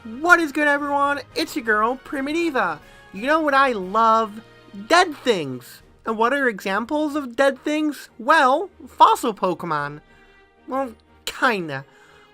What is good, everyone? It's your girl, PrimaDiva. You know what I love? Dead things. And what are examples of dead things? Well, fossil Pokemon. Well, kinda.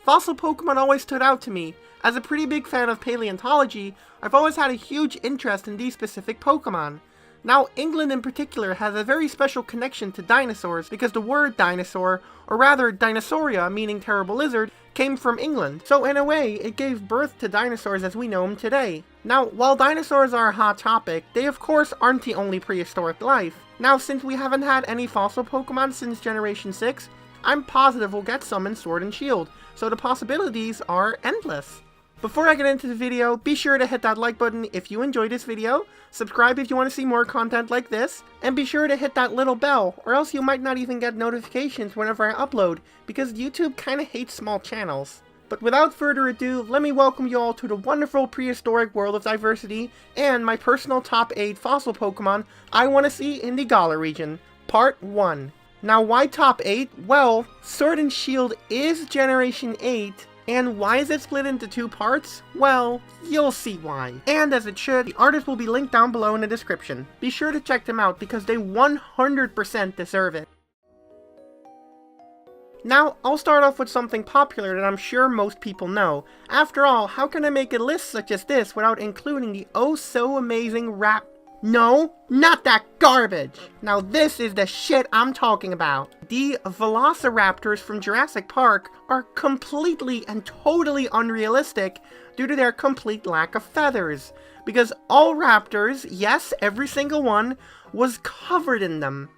Fossil Pokemon always stood out to me. As a pretty big fan of paleontology, I've always had a huge interest in these specific Pokemon. Now, England in particular has a very special connection to dinosaurs because the word dinosaur, or rather Dinosauria, meaning terrible lizard, came from England. So in a way, it gave birth to dinosaurs as we know them today. Now, while dinosaurs are a hot topic, they of course aren't the only prehistoric life. Now, since we haven't had any fossil Pokemon since Generation 6, I'm positive we'll get some in Sword and Shield, so the possibilities are endless. Before I get into the video, be sure to hit that like button if you enjoyed this video, subscribe if you want to see more content like this, and be sure to hit that little bell, or else you might not even get notifications whenever I upload, because YouTube kinda hates small channels. But without further ado, let me welcome you all to the wonderful prehistoric world of diversity, and my personal top 8 fossil Pokemon I want to see in the Galar region, Part 1. Now why top 8? Well, Sword and Shield is Generation 8, and why is it split into 2 parts? Well, you'll see why. And as it should, the artists will be linked down below in the description. Be sure to check them out because they 100% deserve it. Now, I'll start off with something popular that I'm sure most people know. After all, how can I make a list such as this without including the oh so amazing No, not that garbage! Now this is the shit I'm talking about. The Velociraptors from Jurassic Park are completely and totally unrealistic due to their complete lack of feathers. Because all raptors, yes, every single one, was covered in them.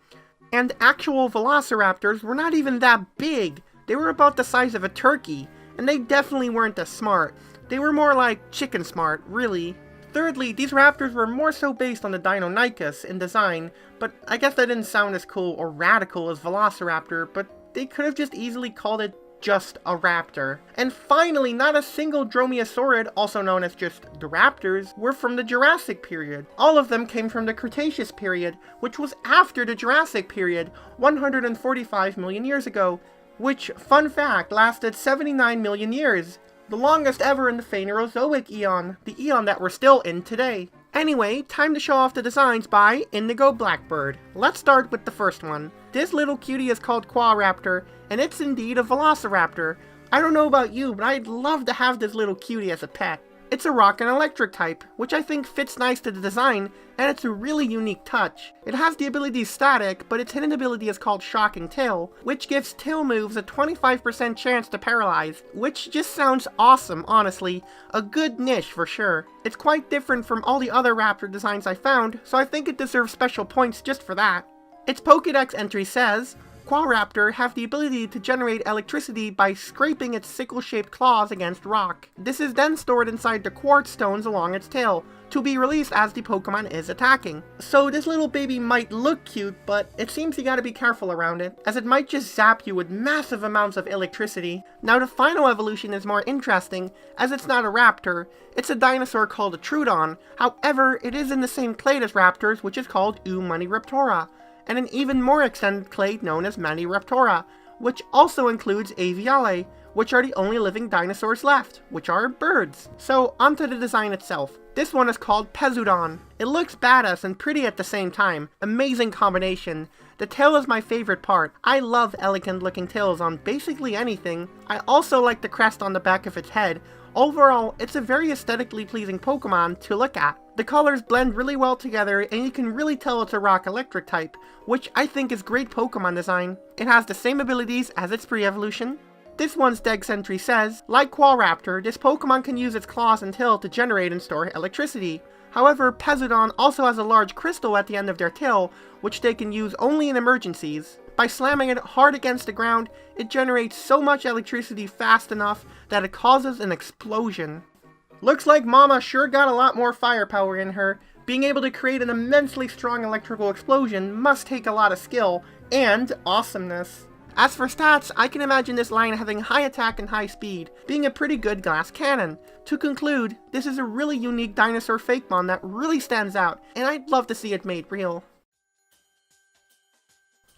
And actual Velociraptors were not even that big. They were about the size of a turkey. And they definitely weren't as smart. They were more like chicken smart, really. Thirdly, these raptors were more so based on the Deinonychus in design, but I guess that didn't sound as cool or radical as Velociraptor, but they could have just easily called it just a raptor. And finally, not a single Dromaeosaurid, also known as just the raptors, were from the Jurassic period. All of them came from the Cretaceous period, which was after the Jurassic period, 145 million years ago, which, fun fact, lasted 79 million years. The longest ever in the Phanerozoic Eon, the eon that we're still in today. Anyway, time to show off the designs by Indigo Blackbird. Let's start with the first one. This little cutie is called Quaraptor, and it's indeed a Velociraptor. I don't know about you, but I'd love to have this little cutie as a pet. It's a rock and electric type, which I think fits nice to the design, and it's a really unique touch. It has the ability Static, but its hidden ability is called Shocking Tail, which gives tail moves a 25% chance to paralyze, which just sounds awesome, honestly. A good niche for sure. It's quite different from all the other raptor designs I found, so I think it deserves special points just for that. Its Pokédex entry says, Quaraptor have the ability to generate electricity by scraping its sickle-shaped claws against rock. This is then stored inside the quartz stones along its tail, to be released as the Pokemon is attacking. So this little baby might look cute, but it seems you gotta be careful around it, as it might just zap you with massive amounts of electricity. Now the final evolution is more interesting, as it's not a raptor, it's a dinosaur called a Troodon. However, it is in the same clade as raptors, which is called Maniraptora, and an even more extended clade known as Maniraptora, which also includes Aviale, which are the only living dinosaurs left, which are birds. So onto the design itself. This one is called Pezudon. It looks badass and pretty at the same time. Amazing combination. The tail is my favorite part. I love elegant looking tails on basically anything. I also like the crest on the back of its head. Overall, it's a very aesthetically pleasing Pokemon to look at. The colors blend really well together, and you can really tell it's a rock electric type, which I think is great Pokemon design. It has the same abilities as its pre-evolution. This one's Dex entry says, like Quaraptor, this Pokemon can use its claws and tail to generate and store electricity. However, Pezudon also has a large crystal at the end of their tail, which they can use only in emergencies. By slamming it hard against the ground, it generates so much electricity fast enough that it causes an explosion. Looks like Mama sure got a lot more firepower in her. Being able to create an immensely strong electrical explosion must take a lot of skill and awesomeness. As for stats, I can imagine this line having high attack and high speed, being a pretty good glass cannon. To conclude, this is a really unique dinosaur Fakemon that really stands out, and I'd love to see it made real.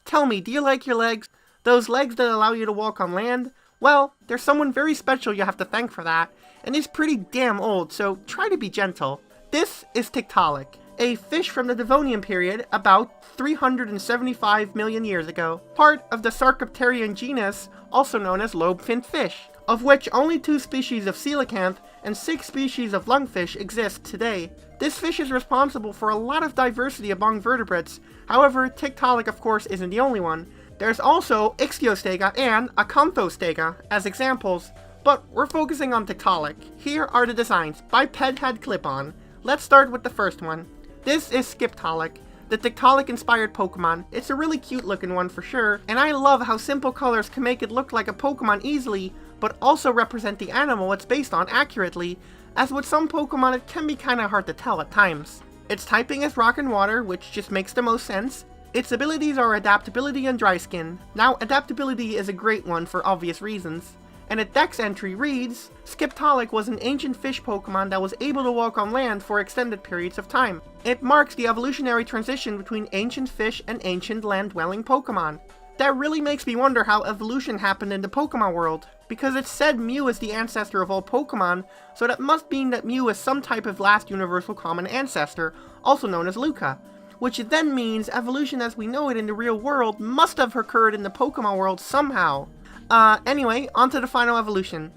Tell me, do you like your legs? Those legs that allow you to walk on land? Well, there's someone very special you have to thank for that, and he's pretty damn old, so try to be gentle. This is Tiktaalik, a fish from the Devonian period about 375 million years ago, part of the Sarcopterian genus, also known as lobe-finned fish, of which only 2 species of coelacanth and 6 species of lungfish exist today. This fish is responsible for a lot of diversity among vertebrates, however, Tiktaalik of course isn't the only one. There's also Ichthyostega and Acanthostega as examples, but we're focusing on Tiktaalik. Here are the designs, biped head clip-on. Let's start with the first one. This is Skiptaalik, the Tiktaalik-inspired Pokemon. It's a really cute looking one for sure, and I love how simple colors can make it look like a Pokemon easily, but also represent the animal it's based on accurately, as with some Pokemon it can be kinda hard to tell at times. Its typing is rock and water, which just makes the most sense. Its abilities are adaptability and dry skin. Now, adaptability is a great one for obvious reasons. And a dex entry reads, Skiptaalik was an ancient fish Pokemon that was able to walk on land for extended periods of time. It marks the evolutionary transition between ancient fish and ancient land-dwelling Pokemon. That really makes me wonder how evolution happened in the Pokemon world, because it said Mew is the ancestor of all Pokemon, so that must mean that Mew is some type of last universal common ancestor, also known as Luca, which then means evolution as we know it in the real world must have occurred in the Pokemon world somehow. Anyway, onto the final evolution.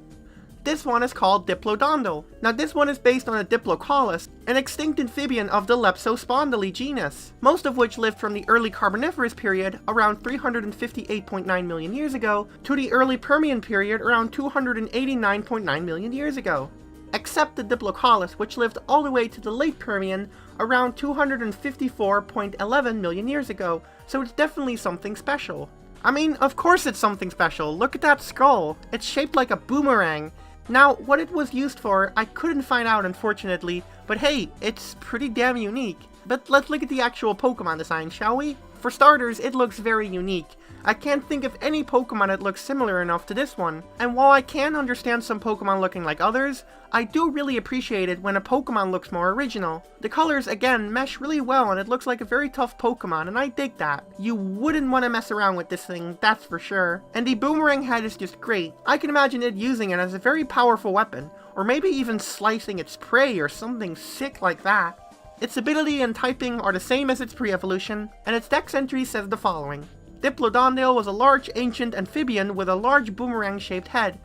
This one is called Diplodondel. Now this one is based on a Diplocaulus, an extinct amphibian of the Leptospondyle genus, most of which lived from the early Carboniferous period, around 358.9 million years ago, to the early Permian period, around 289.9 million years ago. Except the Diplocaulus, which lived all the way to the late Permian, around 254.11 million years ago, so it's definitely something special. I mean, of course it's something special. Look at that skull. It's shaped like a boomerang. Now, what it was used for, I couldn't find out unfortunately, but hey, it's pretty damn unique. But let's look at the actual Pokemon design, shall we? For starters, it looks very unique. I can't think of any Pokemon that looks similar enough to this one. And while I can understand some Pokemon looking like others, I do really appreciate it when a Pokemon looks more original. The colors, again, mesh really well and it looks like a very tough Pokemon, and I dig that. You wouldn't want to mess around with this thing, that's for sure. And the boomerang head is just great. I can imagine it using it as a very powerful weapon, or maybe even slicing its prey or something sick like that. Its ability and typing are the same as its pre-evolution, and its dex entry says the following. Diplodondel was a large ancient amphibian with a large boomerang-shaped head.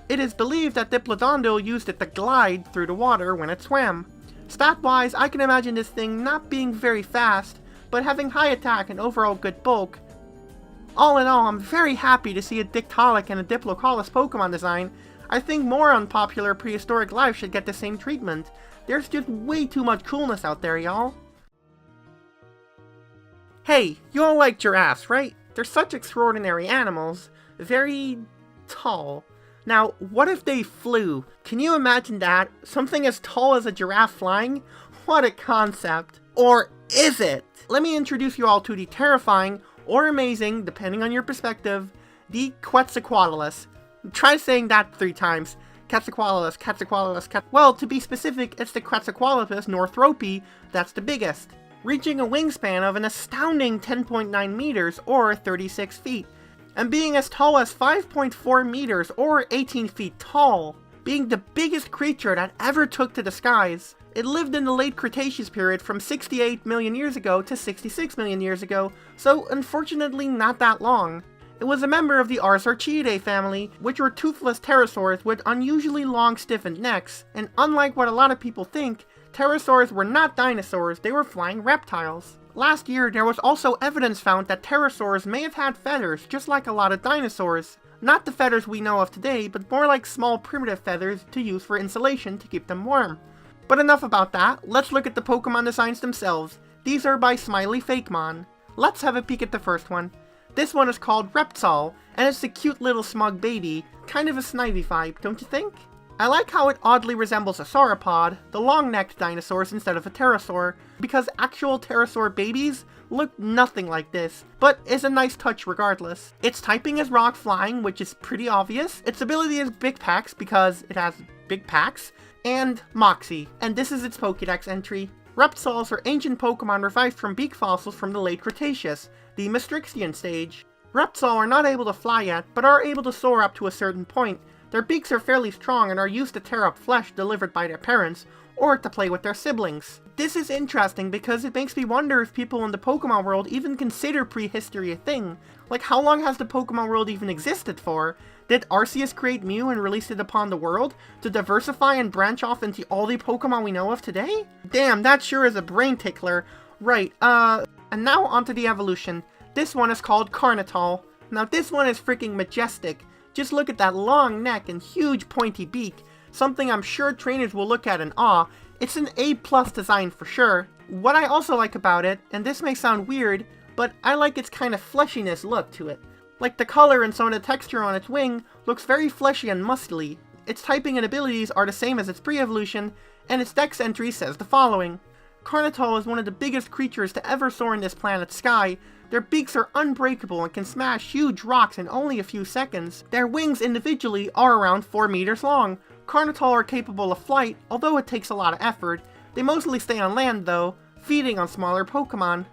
It is believed that Diplodondel used it to glide through the water when it swam. Stat-wise, I can imagine this thing not being very fast, but having high attack and overall good bulk. All in all, I'm very happy to see a Tiktaalik and a Diplocaulus Pokemon design. I think more unpopular prehistoric life should get the same treatment. There's just way too much coolness out there, y'all. Hey, you all like giraffes, right? They're such extraordinary animals. Very tall. Now, what if they flew? Can you imagine that? Something as tall as a giraffe flying? What a concept. Or is it? Let me introduce you all to the terrifying, or amazing, depending on your perspective, the Quetzalcoatlus. Try saying that 3 times. Quetzalcoatlus, Quetzalcoatlus, Well, to be specific, it's the Quetzalcoatlus northropy that's the biggest, reaching a wingspan of an astounding 10.9 meters or 36 feet, and being as tall as 5.4 meters or 18 feet tall, being the biggest creature that ever took to the skies. It lived in the late Cretaceous period from 68 million years ago to 66 million years ago, so unfortunately not that long. It was a member of the Arsarchidae family, which were toothless pterosaurs with unusually long stiffened necks, and unlike what a lot of people think, pterosaurs were not dinosaurs, they were flying reptiles. Last year, there was also evidence found that pterosaurs may have had feathers, just like a lot of dinosaurs. Not the feathers we know of today, but more like small primitive feathers to use for insulation to keep them warm. But enough about that, let's look at the Pokemon designs themselves. These are by Smiley Fakemon. Let's have a peek at the first one. This one is called Reptile, and it's a cute little smug baby, kind of a Snivy vibe, don't you think? I like how it oddly resembles a sauropod, the long-necked dinosaurs instead of a pterosaur, because actual pterosaur babies look nothing like this, but is a nice touch regardless. Its typing is rock flying, which is pretty obvious. Its ability is Big Packs, because it has big packs, and Moxie, and this is its Pokédex entry. Reptiles are ancient Pokemon revived from beak fossils from the late Cretaceous, the Maastrichtian stage. Reptile are not able to fly yet, but are able to soar up to a certain point. Their beaks are fairly strong and are used to tear up flesh delivered by their parents, or to play with their siblings. This is interesting because it makes me wonder if people in the Pokemon world even consider prehistory a thing. Like, how long has the Pokemon world even existed for? Did Arceus create Mew and release it upon the world to diversify and branch off into all the Pokemon we know of today? Damn, that sure is a brain tickler. Right, and now onto the evolution. This one is called Carnital. Now this one is freaking majestic. Just look at that long neck and huge pointy beak. Something I'm sure trainers will look at in awe. It's an A+ design for sure. What I also like about it, and this may sound weird, but I like its kind of fleshiness look to it. Like the color and some of the texture on its wing looks very fleshy and muscly. Its typing and abilities are the same as its pre-evolution, and its dex entry says the following. Carnital is one of the biggest creatures to ever soar in this planet's sky. Their beaks are unbreakable and can smash huge rocks in only a few seconds. Their wings individually are around 4 meters long. Carnital are capable of flight, although it takes a lot of effort. They mostly stay on land though, feeding on smaller Pokemon.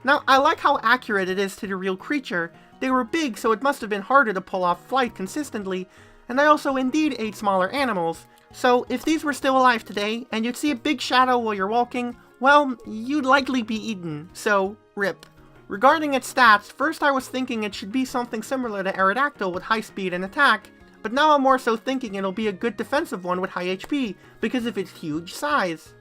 Now, I like how accurate it is to the real creature. They were big, so it must have been harder to pull off flight consistently, and they also indeed ate smaller animals. So, if these were still alive today, and you'd see a big shadow while you're walking, well, you'd likely be eaten, so rip. Regarding its stats, first I was thinking it should be something similar to Aerodactyl with high speed and attack, but now I'm more so thinking it'll be a good defensive one with high HP, because of its huge size.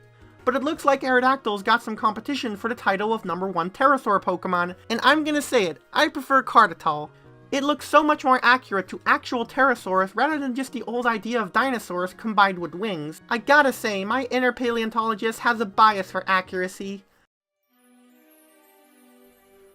But it looks like Aerodactyl's got some competition for the title of #1 Pterosaur Pokemon, and I'm gonna say it, I prefer Carnital. It looks so much more accurate to actual pterosaurs rather than just the old idea of dinosaurs combined with wings. I gotta say, my inner paleontologist has a bias for accuracy.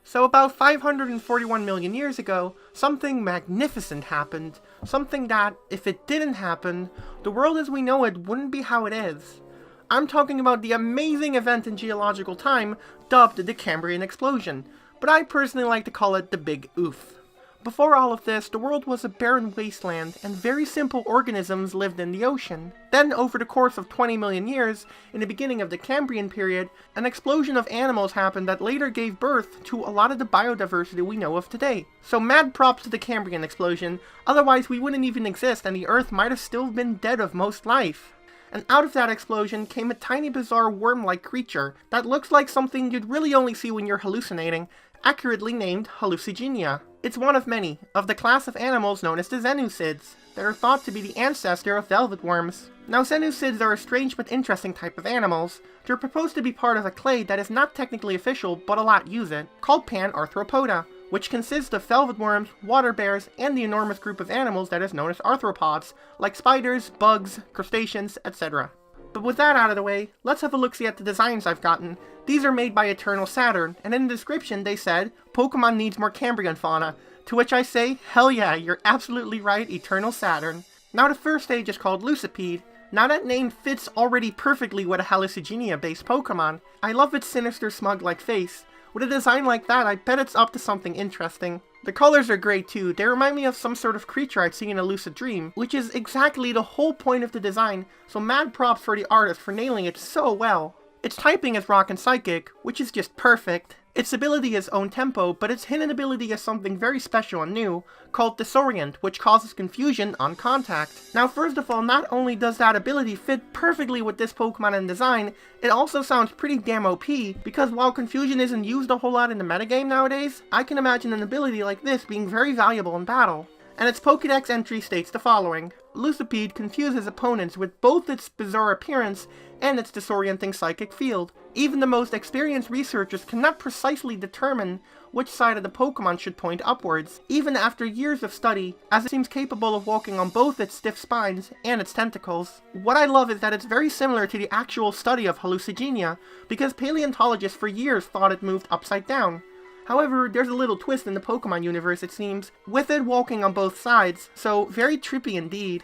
So about 541 million years ago, something magnificent happened. Something that, if it didn't happen, the world as we know it wouldn't be how it is. I'm talking about the amazing event in geological time dubbed the Cambrian Explosion, but I personally like to call it the Big Oof. Before all of this, the world was a barren wasteland, and very simple organisms lived in the ocean. Then, over the course of 20 million years, in the beginning of the Cambrian period, an explosion of animals happened that later gave birth to a lot of the biodiversity we know of today. So mad props to the Cambrian Explosion, otherwise we wouldn't even exist and the Earth might have still been dead of most life. And out of that explosion came a tiny bizarre worm-like creature that looks like something you'd really only see when you're hallucinating, accurately named Hallucigenia. It's one of many, of the class of animals known as the Zenusids, that are thought to be the ancestor of velvet worms. Now Zenusids are a strange but interesting type of animals. They're proposed to be part of a clade that is not technically official, but a lot use it, called Panarthropoda, which consists of velvet worms, water bears, and the enormous group of animals that is known as arthropods, like spiders, bugs, crustaceans, etc. But with that out of the way, let's have a look-see at the designs I've gotten. These are made by Eternal Saturn, and in the description they said, Pokemon needs more Cambrian fauna, to which I say, hell yeah, you're absolutely right, Eternal Saturn. Now the first stage is called Lucipede. Now that name fits already perfectly with a Hallucigenia-based Pokemon. I love its sinister smug-like face. With a design like that, I bet it's up to something interesting. The colors are great too. They remind me of some sort of creature I'd seen in a lucid dream, which is exactly the whole point of the design, so mad props for the artist for nailing it so well. Its typing is Rock and Psychic, which is just perfect. Its ability is Own Tempo, but its hidden ability is something very special and new, called Disorient, which causes confusion on contact. Now first of all, not only does that ability fit perfectly with this Pokemon in design, it also sounds pretty damn OP, because while confusion isn't used a whole lot in the metagame nowadays, I can imagine an ability like this being very valuable in battle. And its Pokédex entry states the following. Lucipede confuses opponents with both its bizarre appearance and its disorienting psychic field. Even the most experienced researchers cannot precisely determine which side of the Pokemon should point upwards, even after years of study, as it seems capable of walking on both its stiff spines and its tentacles. What I love is that it's very similar to the actual study of Hallucigenia, because paleontologists for years thought it moved upside down. However, there's a little twist in the Pokemon universe, it seems, with it walking on both sides, so very trippy indeed.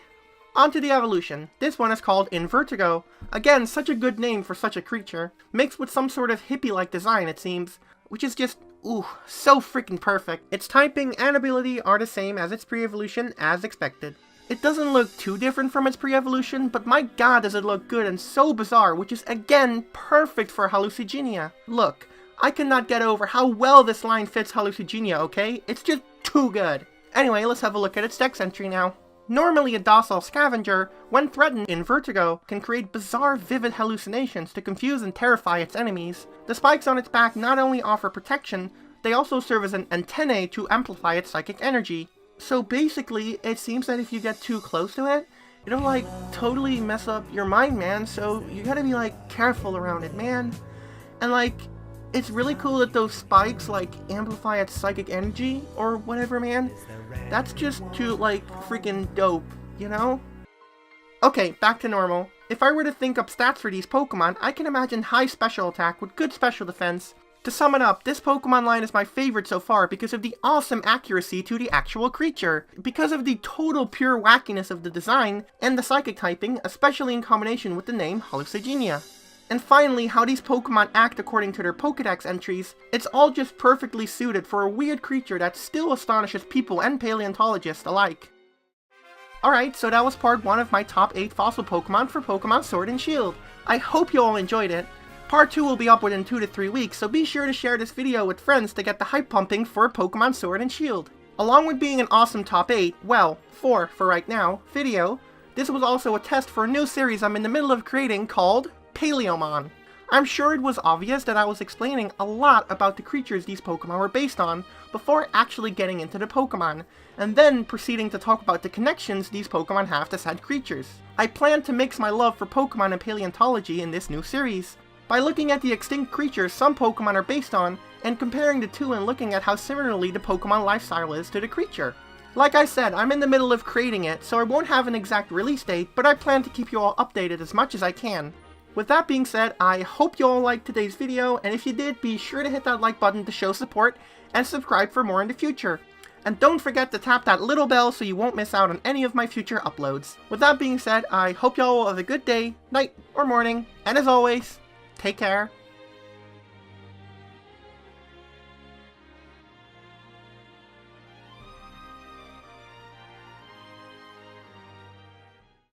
Onto the evolution. This one is called Invertigo. Again, such a good name for such a creature. Mixed with some sort of hippie-like design, it seems, which is just, ooh, so freaking perfect. Its typing and ability are the same as its pre-evolution, as expected. It doesn't look too different from its pre-evolution, but my god does it look good and so bizarre, which is again perfect for Hallucigenia. Look, I cannot get over how well this line fits Hallucigenia, okay? It's just too good. Anyway, let's have a look at its dex entry now. Normally a docile scavenger, when threatened in Vertigo, can create bizarre vivid hallucinations to confuse and terrify its enemies. The spikes on its back not only offer protection, they also serve as an antennae to amplify its psychic energy. So basically, it seems that if you get too close to it, it'll like totally mess up your mind, man, so you gotta be like careful around it, man. And like, it's really cool that those spikes like amplify its psychic energy or whatever, man. That's just too like freaking dope, you know? Okay, back to normal. If I were to think up stats for these Pokemon, I can imagine high special attack with good special defense. To sum it up, this Pokemon line is my favorite so far because of the awesome accuracy to the actual creature, because of the total pure wackiness of the design, and the psychic typing, especially in combination with the name Hallucigenia. And finally, how these Pokemon act according to their Pokédex entries, it's all just perfectly suited for a weird creature that still astonishes people and paleontologists alike. Alright, so that was part 1 of my top 8 fossil Pokemon for Pokemon Sword and Shield. I hope you all enjoyed it. Part 2 will be up within 2 to 3 weeks, so be sure to share this video with friends to get the hype pumping for Pokemon Sword and Shield. Along with being an awesome top 8, well, 4 for right now, video, this was also a test for a new series I'm in the middle of creating called Paleomon. I'm sure it was obvious that I was explaining a lot about the creatures these Pokemon were based on before actually getting into the Pokemon, and then proceeding to talk about the connections these Pokemon have to said creatures. I plan to mix my love for Pokemon and paleontology in this new series, by looking at the extinct creatures some Pokemon are based on, and comparing the two and looking at how similarly the Pokemon lifestyle is to the creature. Like I said, I'm in the middle of creating it, so I won't have an exact release date, but I plan to keep you all updated as much as I can. With that being said, I hope you all liked today's video, and if you did, be sure to hit that like button to show support, and subscribe for more in the future. And don't forget to tap that little bell so you won't miss out on any of my future uploads. With that being said, I hope you all have a good day, night, or morning, and as always, take care.